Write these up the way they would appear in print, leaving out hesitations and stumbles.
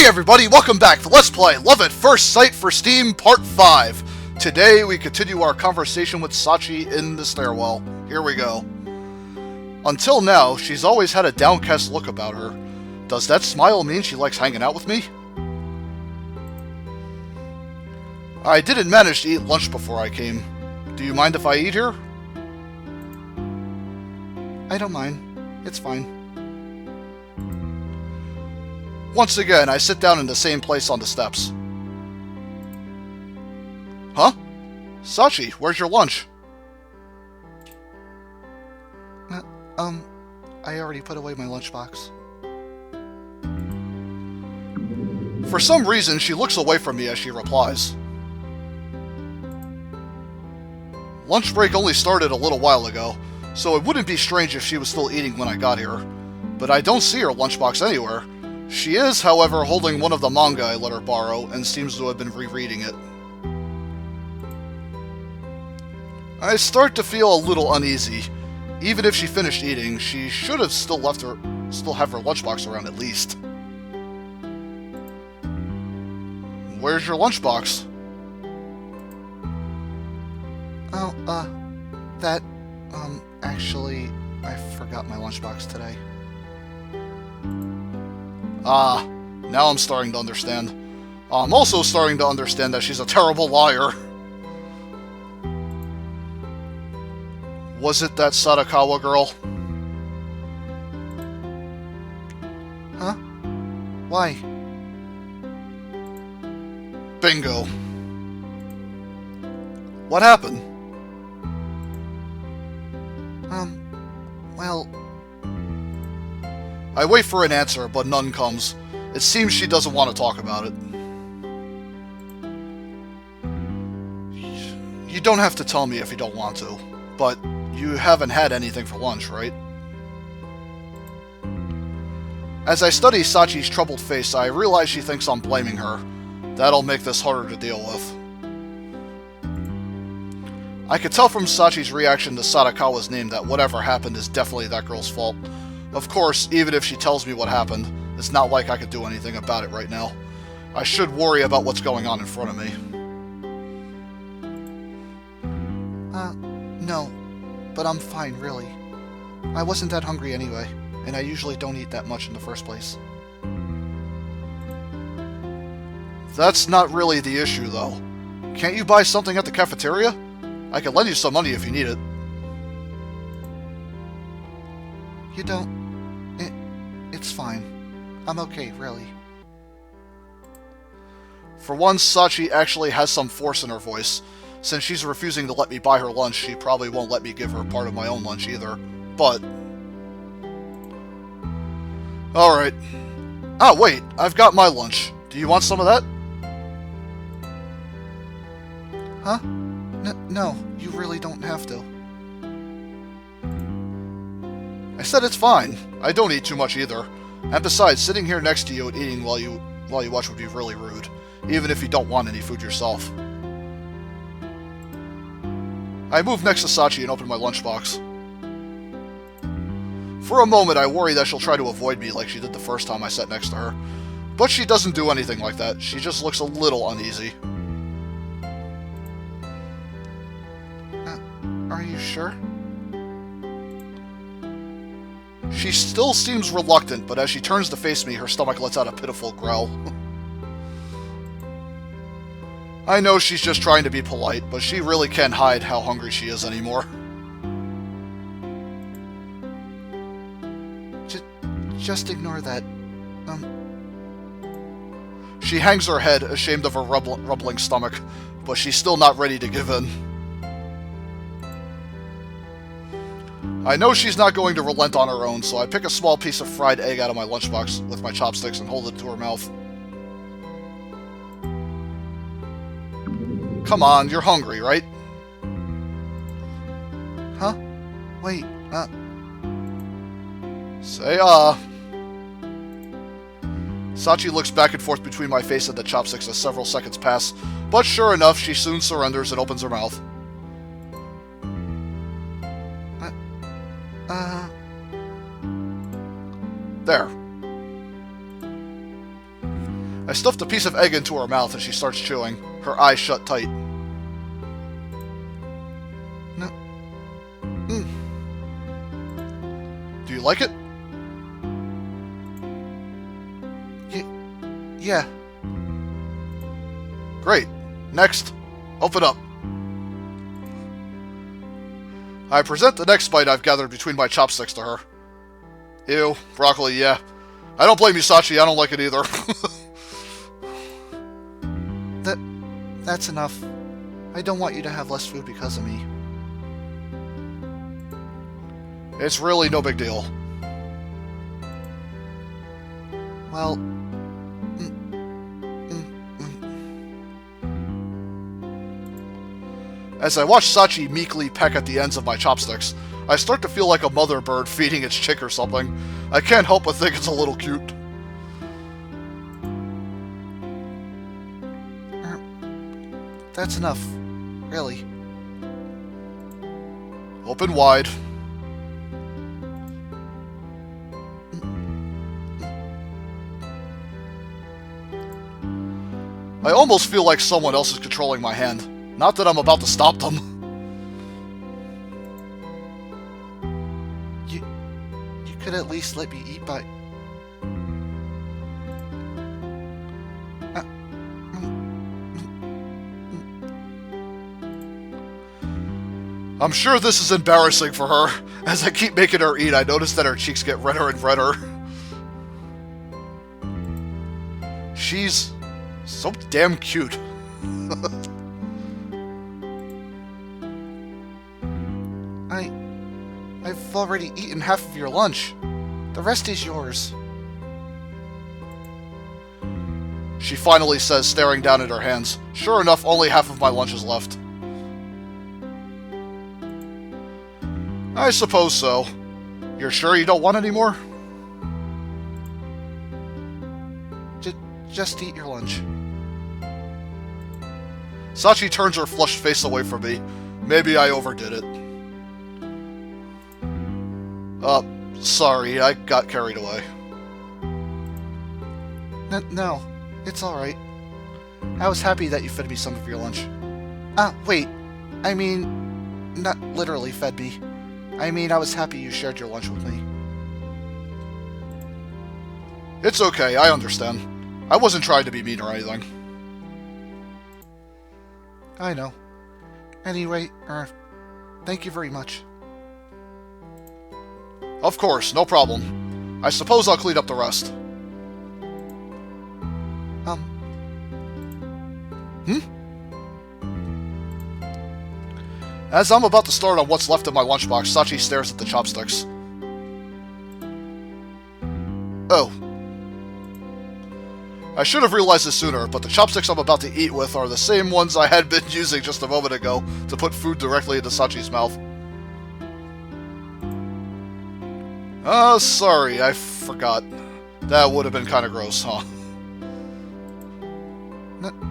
Hey everybody, welcome back to Let's Play Love at First Sight for Steam Part 5. Today we continue our conversation with Sachi in the stairwell. Here we go. Until now, she's always had a downcast look about her. Does that smile mean she likes hanging out with me? I didn't manage to eat lunch before I came. Do you mind if I eat here? I don't mind. It's fine. Once again, I sit down in the same place on the steps. Huh? Sachi, where's your lunch? I already put away my lunchbox. For some reason, she looks away from me as she replies. Lunch break only started a little while ago, so it wouldn't be strange if she was still eating when I got here. But I don't see her lunchbox anywhere. She is, however, holding one of the manga I let her borrow, and seems to have been rereading it. I start to feel a little uneasy. Even if she finished eating, she should have still have her lunchbox around at least. Where's your lunchbox? Actually, I forgot my lunchbox today. Ah, now I'm starting to understand. I'm also starting to understand that she's a terrible liar. Was it that Sadakawa girl? Huh? Why? Bingo. What happened? Well... I wait for an answer, but none comes. It seems she doesn't want to talk about it. You don't have to tell me if you don't want to, but you haven't had anything for lunch, right? As I study Sachi's troubled face, I realize she thinks I'm blaming her. That'll make this harder to deal with. I could tell from Sachi's reaction to Sadakawa's name that whatever happened is definitely that girl's fault. Of course, even if she tells me what happened, it's not like I could do anything about it right now. I should worry about what's going on in front of me. No. But I'm fine, really. I wasn't that hungry anyway, and I usually don't eat that much in the first place. That's not really the issue, though. Can't you buy something at the cafeteria? I could lend you some money if you need it. You don't... It's fine. I'm okay, really. For once, Sachi actually has some force in her voice. Since she's refusing to let me buy her lunch, she probably won't let me give her part of my own lunch either. But... Alright. Ah, wait, I've got my lunch. Do you want some of that? Huh? No, you really don't have to. I said it's fine. I don't eat too much either. And besides, sitting here next to you and eating while you watch would be really rude, even if you don't want any food yourself. I move next to Sachi and open my lunchbox. For a moment, I worry that she'll try to avoid me like she did the first time I sat next to her. But she doesn't do anything like that. She just looks a little uneasy. Are you sure? She still seems reluctant, but as she turns to face me, her stomach lets out a pitiful growl. I know she's just trying to be polite, but she really can't hide how hungry she is anymore. Just ignore that. She hangs her head, ashamed of her rumbling stomach, but she's still not ready to give in. I know she's not going to relent on her own, so I pick a small piece of fried egg out of my lunchbox with my chopsticks and hold it to her mouth. Come on, you're hungry, right? Huh? Wait, Say Sachi looks back and forth between my face and the chopsticks as several seconds pass, but sure enough, she soon surrenders and opens her mouth. There. I stuffed a piece of egg into her mouth and she starts chewing, her eyes shut tight. No. Do you like it? Yeah. Great. Next. Open up. I present the next bite I've gathered between my chopsticks to her. Ew. Broccoli, yeah. I don't blame you, Sachi. I don't like it either. That's enough. I don't want you to have less food because of me. It's really no big deal. Well... As I watch Sachi meekly peck at the ends of my chopsticks, I start to feel like a mother bird feeding its chick or something. I can't help but think it's a little cute. That's enough. Really. Open wide. I almost feel like someone else is controlling my hand. Not that I'm about to stop them. You could at least let me eat by... I'm sure this is embarrassing for her. As I keep making her eat, I notice that her cheeks get redder and redder. She's so damn cute. I've already eaten half of your lunch. The rest is yours. She finally says, staring down at her hands. Sure enough, only half of my lunch is left. I suppose so. You're sure you don't want any more? Just eat your lunch. Sachi turns her flushed face away from me. Maybe I overdid it. Sorry, I got carried away. No, it's alright. I was happy that you fed me some of your lunch. Wait. I mean, not literally fed me. I mean, I was happy you shared your lunch with me. It's okay, I understand. I wasn't trying to be mean or anything. I know. Anyway, thank you very much. Of course, no problem. I suppose I'll clean up the rest. As I'm about to start on what's left in my lunchbox, Sachi stares at the chopsticks. Oh. I should have realized this sooner, but the chopsticks I'm about to eat with are the same ones I had been using just a moment ago to put food directly into Sachi's mouth. Sorry, I forgot. That would have been kind of gross, huh?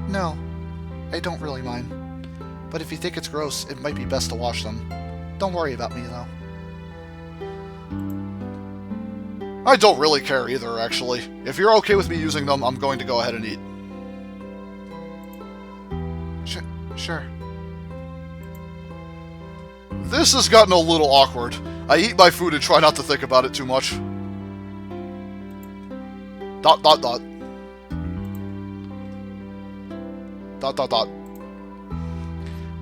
No, I don't really mind. But if you think it's gross, it might be best to wash them. Don't worry about me, though. I don't really care either, actually. If you're okay with me using them, I'm going to go ahead and eat. Sure. This has gotten a little awkward. I eat my food and try not to think about it too much. ...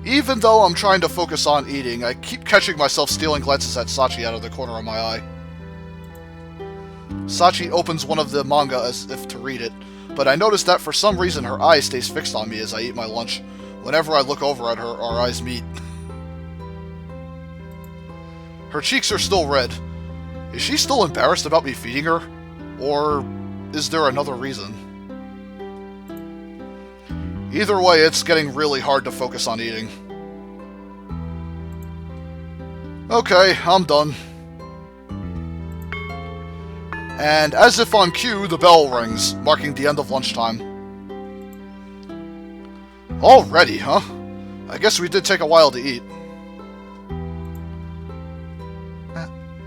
Even though I'm trying to focus on eating, I keep catching myself stealing glances at Sachi out of the corner of my eye. Sachi opens one of the manga as if to read it, but I notice that for some reason her eye stays fixed on me as I eat my lunch. Whenever I look over at her, our eyes meet. Her cheeks are still red. Is she still embarrassed about me feeding her? Or is there another reason? Either way, it's getting really hard to focus on eating. Okay, I'm done. And as if on cue, the bell rings, marking the end of lunchtime. Already, huh? I guess we did take a while to eat.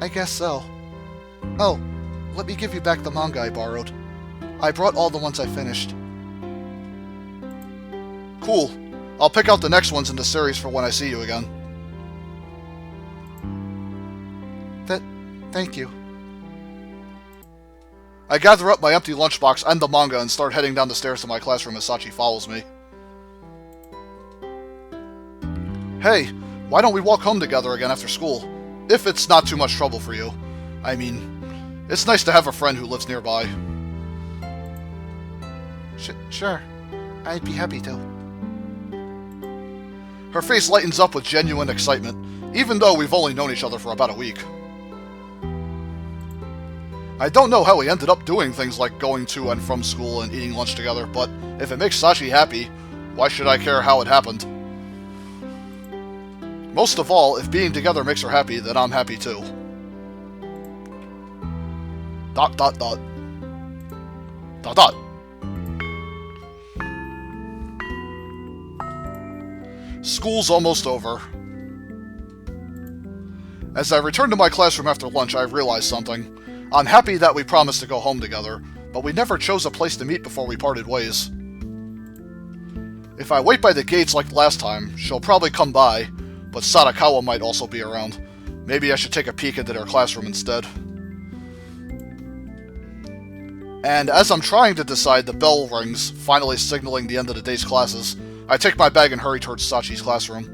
I guess so. Oh, let me give you back the manga I borrowed. I brought all the ones I finished. Cool. I'll pick out the next ones in the series for when I see you again. Thank you. I gather up my empty lunchbox and the manga and start heading down the stairs to my classroom as Sachi follows me. Hey, why don't we walk home together again after school? If it's not too much trouble for you. I mean, it's nice to have a friend who lives nearby. Sure. I'd be happy to. Her face lightens up with genuine excitement, even though we've only known each other for about a week. I don't know how we ended up doing things like going to and from school and eating lunch together, but if it makes Sachi happy, why should I care how it happened? Most of all, if being together makes her happy, then I'm happy too. ... School's almost over. As I return to my classroom after lunch, I realize something. I'm happy that we promised to go home together, but we never chose a place to meet before we parted ways. If I wait by the gates like last time, she'll probably come by, but Sadakawa might also be around. Maybe I should take a peek into their classroom instead. And as I'm trying to decide, the bell rings, finally signaling the end of the day's classes. I take my bag and hurry towards Sachi's classroom.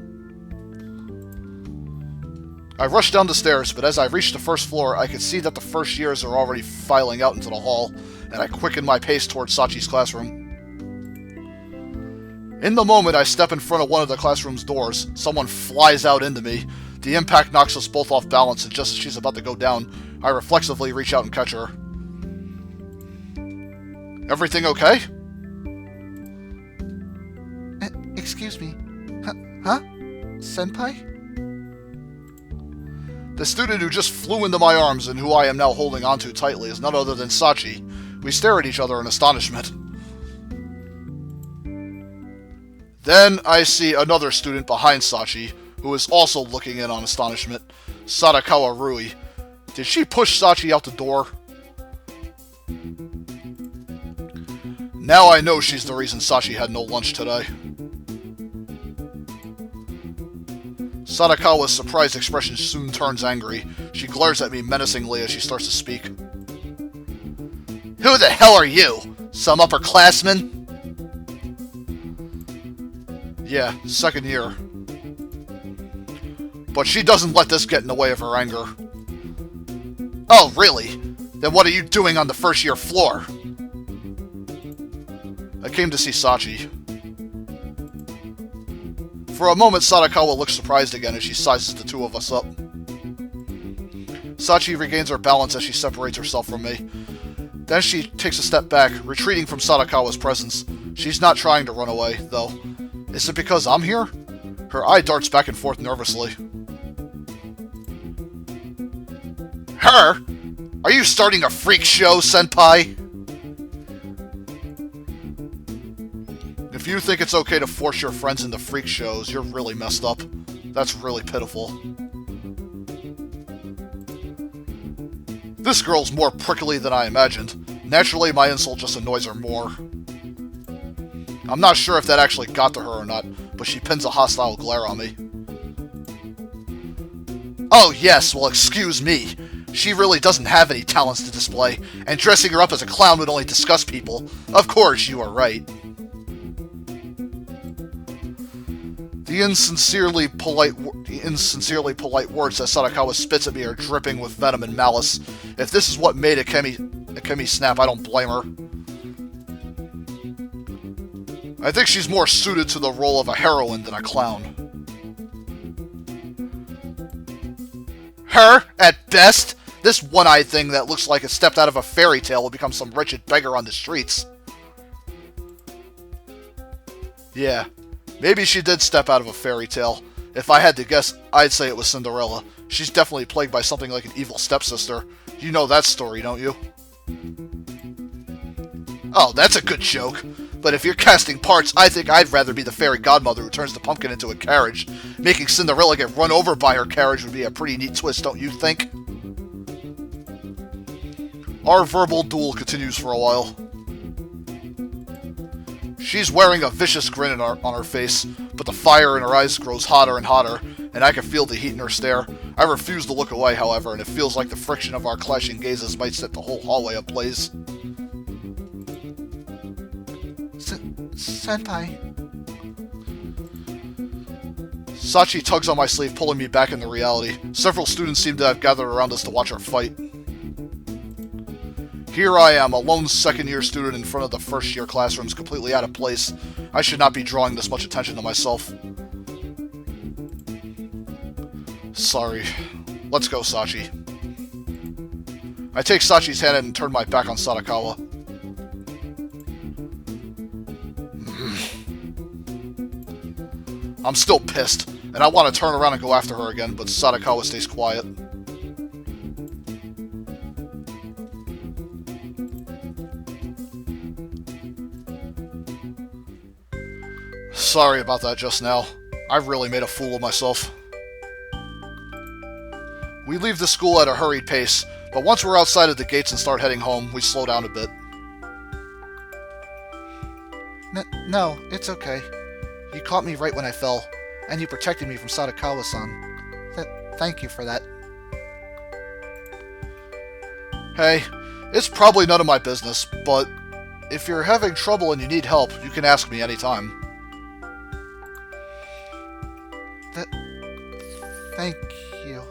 I rush down the stairs, but as I reach the first floor, I can see that the first years are already filing out into the hall, and I quicken my pace towards Sachi's classroom. In the moment I step in front of one of the classroom's doors, someone flies out into me. The impact knocks us both off balance, and just as she's about to go down, I reflexively reach out and catch her. Everything okay? Excuse me. Huh? Senpai? The student who just flew into my arms and who I am now holding onto tightly is none other than Sachi. We stare at each other in astonishment. Then I see another student behind Sachi, who is also looking in on astonishment. Sadakawa Rui. Did she push Sachi out the door? Now I know she's the reason Sachi had no lunch today. Sadakawa's surprised expression soon turns angry. She glares at me menacingly as she starts to speak. Who the hell are you? Some upperclassman? Yeah, second year. But she doesn't let this get in the way of her anger. Oh, really? Then what are you doing on the first year floor? I came to see Sachi. For a moment, Sadakawa looks surprised again as she sizes the two of us up. Sachi regains her balance as she separates herself from me. Then she takes a step back, retreating from Sadakawa's presence. She's not trying to run away, though. Is it because I'm here? Her eye darts back and forth nervously. Her? Are you starting a freak show, senpai? If you think it's okay to force your friends into freak shows, you're really messed up. That's really pitiful. This girl's more prickly than I imagined. Naturally, my insult just annoys her more. I'm not sure if that actually got to her or not, but she pins a hostile glare on me. Oh yes, well excuse me. She really doesn't have any talents to display, and dressing her up as a clown would only disgust people. Of course, you are right. The insincerely polite words that Sadakawa spits at me are dripping with venom and malice. If this is what made Akemi snap, I don't blame her. I think she's more suited to the role of a heroine than a clown. Her, at best? This one-eyed thing that looks like it stepped out of a fairy tale will become some wretched beggar on the streets. Yeah. Maybe she did step out of a fairy tale. If I had to guess, I'd say it was Cinderella. She's definitely plagued by something like an evil stepsister. You know that story, don't you? Oh, that's a good joke. But if you're casting parts, I think I'd rather be the fairy godmother who turns the pumpkin into a carriage. Making Cinderella get run over by her carriage would be a pretty neat twist, don't you think? Our verbal duel continues for a while. She's wearing a vicious grin on her face, but the fire in her eyes grows hotter and hotter, and I can feel the heat in her stare. I refuse to look away, however, and it feels like the friction of our clashing gazes might set the whole hallway ablaze. Senpai. Sachi tugs on my sleeve, pulling me back into reality. Several students seem to have gathered around us to watch our fight. Here I am, a lone second-year student in front of the first-year classrooms, completely out of place. I should not be drawing this much attention to myself. Sorry. Let's go, Sachi. I take Sachi's hand and turn my back on Sadakawa. I'm still pissed, and I want to turn around and go after her again, but Sadakawa stays quiet. Sorry about that just now. I really made a fool of myself. We leave the school at a hurried pace, but once we're outside of the gates and start heading home, we slow down a bit. No, it's okay. You caught me right when I fell, and you protected me from Sadakawa-san. Thank you for that. Hey, it's probably none of my business, but if you're having trouble and you need help, you can ask me anytime. Thank you.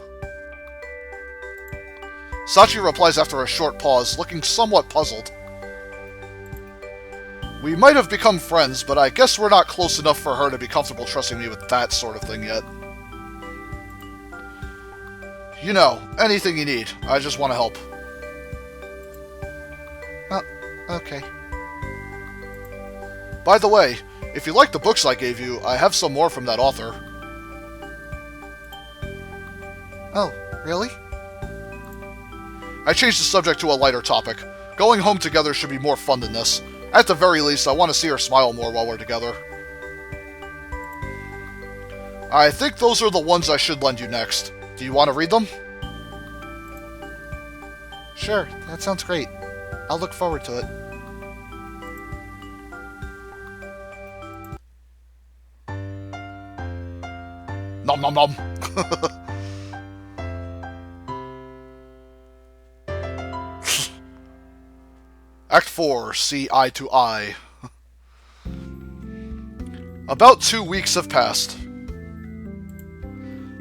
Sachi replies after a short pause, looking somewhat puzzled. We might have become friends, but I guess we're not close enough for her to be comfortable trusting me with that sort of thing yet. You know, anything you need. I just want to help. Oh, okay. By the way, if you like the books I gave you, I have some more from that author. Oh, really? I changed the subject to a lighter topic. Going home together should be more fun than this. At the very least, I want to see her smile more while we're together. I think those are the ones I should lend you next. Do you want to read them? Sure, that sounds great. I'll look forward to it. Nom nom nom. Act 4, See Eye to Eye. About 2 weeks have passed.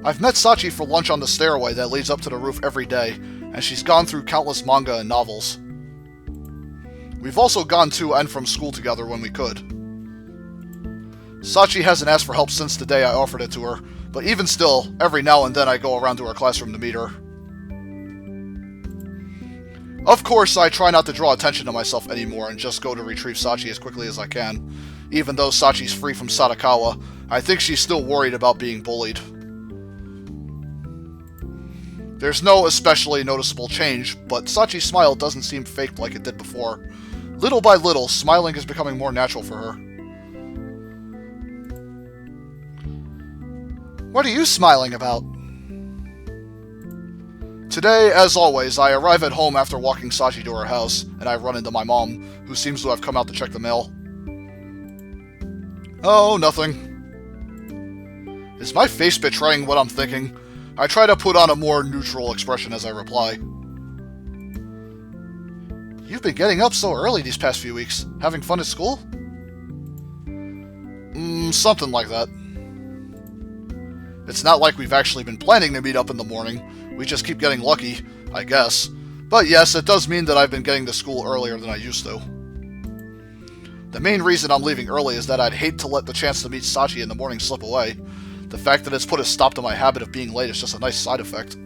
I've met Sachi for lunch on the stairway that leads up to the roof every day, and she's gone through countless manga and novels. We've also gone to and from school together when we could. Sachi hasn't asked for help since the day I offered it to her, but even still, every now and then I go around to her classroom to meet her. Of course, I try not to draw attention to myself anymore and just go to retrieve Sachi as quickly as I can. Even though Sachi's free from Sadakawa, I think she's still worried about being bullied. There's no especially noticeable change, but Sachi's smile doesn't seem faked like it did before. Little by little, smiling is becoming more natural for her. What are you smiling about? Today, as always, I arrive at home after walking Sachi to her house, and I run into my mom, who seems to have come out to check the mail. Oh, nothing. Is my face betraying what I'm thinking? I try to put on a more neutral expression as I reply. You've been getting up so early these past few weeks. Having fun at school? Something like that. It's not like we've actually been planning to meet up in the morning. We just keep getting lucky, I guess. But yes, it does mean that I've been getting to school earlier than I used to. The main reason I'm leaving early is that I'd hate to let the chance to meet Sachi in the morning slip away. The fact that it's put a stop to my habit of being late is just a nice side effect.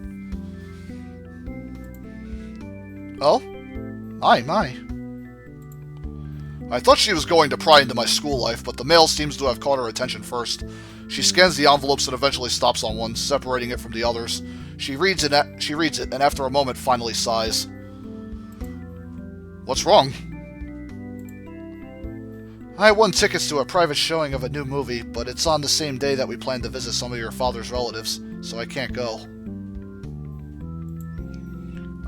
Oh? My. I thought she was going to pry into my school life, but the mail seems to have caught her attention first. She scans the envelopes and eventually stops on one, separating it from the others. She reads it, and after a moment finally sighs. What's wrong? I won tickets to a private showing of a new movie, but it's on the same day that we plan to visit some of your father's relatives, so I can't go.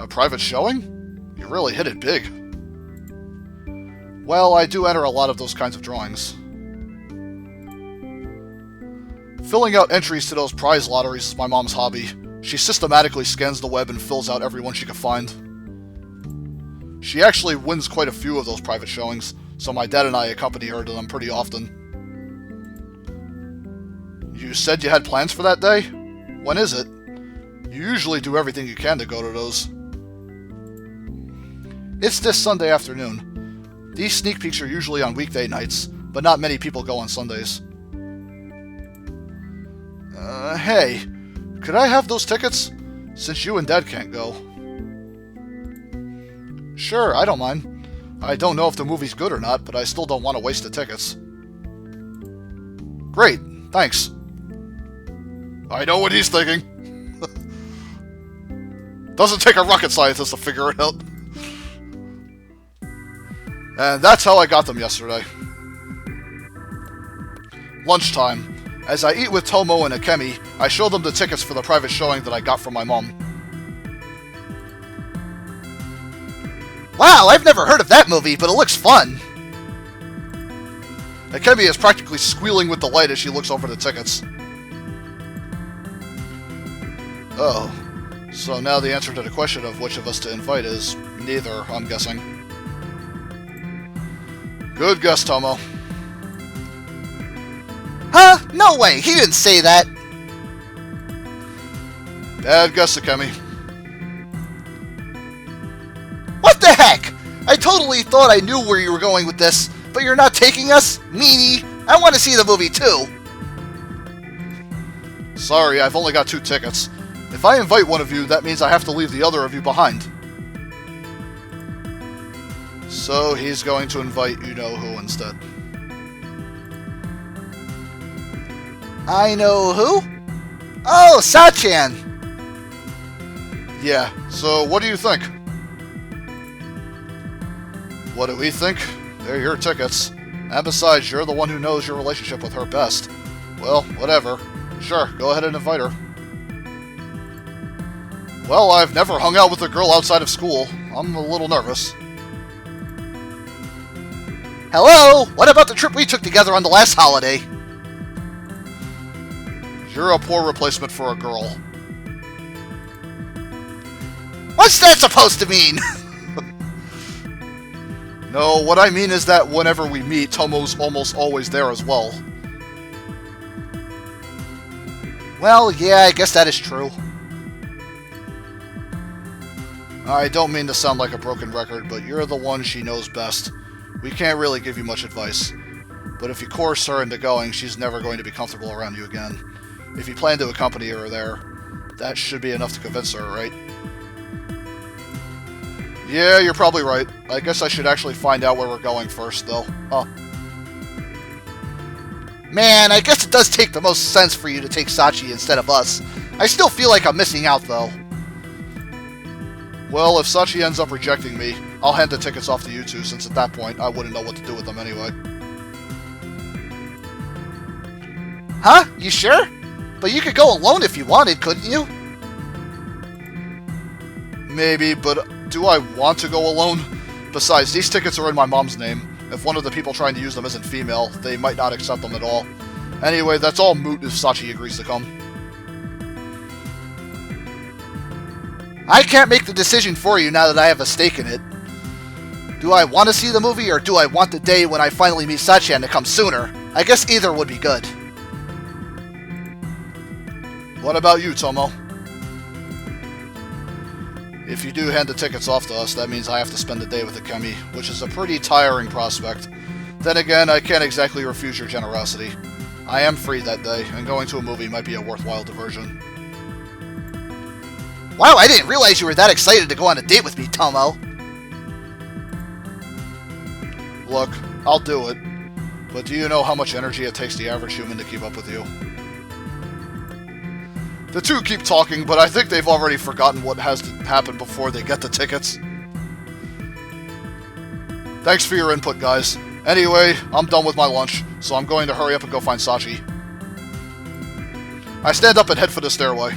A private showing? You really hit it big. Well, I do enter a lot of those kinds of drawings. Filling out entries to those prize lotteries is my mom's hobby. She systematically scans the web and fills out everyone she can find. She actually wins quite a few of those private showings, so my dad and I accompany her to them pretty often. You said you had plans for that day? When is it? You usually do everything you can to go to those. It's this Sunday afternoon. These sneak peeks are usually on weekday nights, but not many people go on Sundays. Hey, could I have those tickets? Since you and Dad can't go. Sure, I don't mind. I don't know if the movie's good or not, but I still don't want to waste the tickets. Great, thanks. I know what he's thinking. Doesn't take a rocket scientist to figure it out. And that's how I got them yesterday. Lunchtime. As I eat with Tomo and Akemi, I show them the tickets for the private showing that I got from my mom. Wow, I've never heard of that movie, but it looks fun. Akemi is practically squealing with delight as she looks over the tickets. Oh, so now the answer to the question of which of us to invite is neither, I'm guessing. Good guess, Tomo. Huh? No way, he didn't say that. Bad guess, Akemi. What the heck? I totally thought I knew where you were going with this, but you're not taking us? Meanie, I want to see the movie too. Sorry, I've only got 2 tickets. If I invite one of you, that means I have to leave the other of you behind. So he's going to invite you-know-who instead. I know who? Oh, Sachan! Yeah, so what do you think? What do we think? They're your tickets. And besides, you're the one who knows your relationship with her best. Well, whatever. Sure, go ahead and invite her. Well, I've never hung out with a girl outside of school. I'm a little nervous. Hello? What about the trip we took together on the last holiday? You're a poor replacement for a girl. What's that supposed to mean? No, what I mean is that whenever we meet, Tomo's almost always there as well. Well, yeah, I guess that is true. I don't mean to sound like a broken record, but you're the one she knows best. We can't really give you much advice. But if you coerce her into going, she's never going to be comfortable around you again. If you plan to accompany her there, that should be enough to convince her, right? Yeah, you're probably right. I guess I should actually find out where we're going first, though. Huh. Man, I guess it does take the most sense for you to take Sachi instead of us. I still feel like I'm missing out, though. Well, if Sachi ends up rejecting me, I'll hand the tickets off to you two, since at that point, I wouldn't know what to do with them anyway. Huh? You sure? But you could go alone if you wanted, couldn't you? Maybe, but do I want to go alone? Besides, these tickets are in my mom's name. If one of the people trying to use them isn't female, they might not accept them at all. Anyway, that's all moot if Sachi agrees to come. I can't make the decision for you now that I have a stake in it. Do I want to see the movie, or do I want the day when I finally meet Sachan to come sooner? I guess either would be good. What about you, Tomo? If you do hand the tickets off to us, that means I have to spend the day with Akemi, which is a pretty tiring prospect. Then again, I can't exactly refuse your generosity. I am free that day, and going to a movie might be a worthwhile diversion. Wow, I didn't realize you were that excited to go on a date with me, Tomo. Look, I'll do it. But do you know how much energy it takes the average human to keep up with you? The two keep talking, but I think they've already forgotten what has to happen before they get the tickets. Thanks for your input, guys. Anyway, I'm done with my lunch, so I'm going to hurry up and go find Sachi. I stand up and head for the stairway.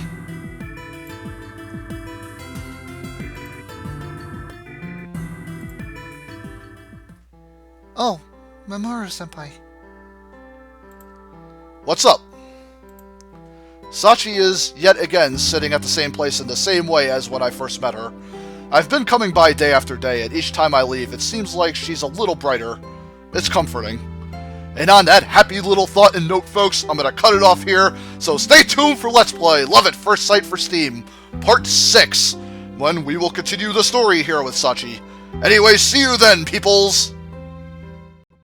Oh, Mamoru-senpai. What's up? Sachi is, yet again, sitting at the same place in the same way as when I first met her. I've been coming by day after day, and each time I leave, it seems like she's a little brighter. It's comforting. And on that happy little thought and note, folks, I'm gonna cut it off here, so stay tuned for Let's Play Love at First Sight for Steam, Part 6, when we will continue the story here with Sachi. Anyway, see you then, peoples!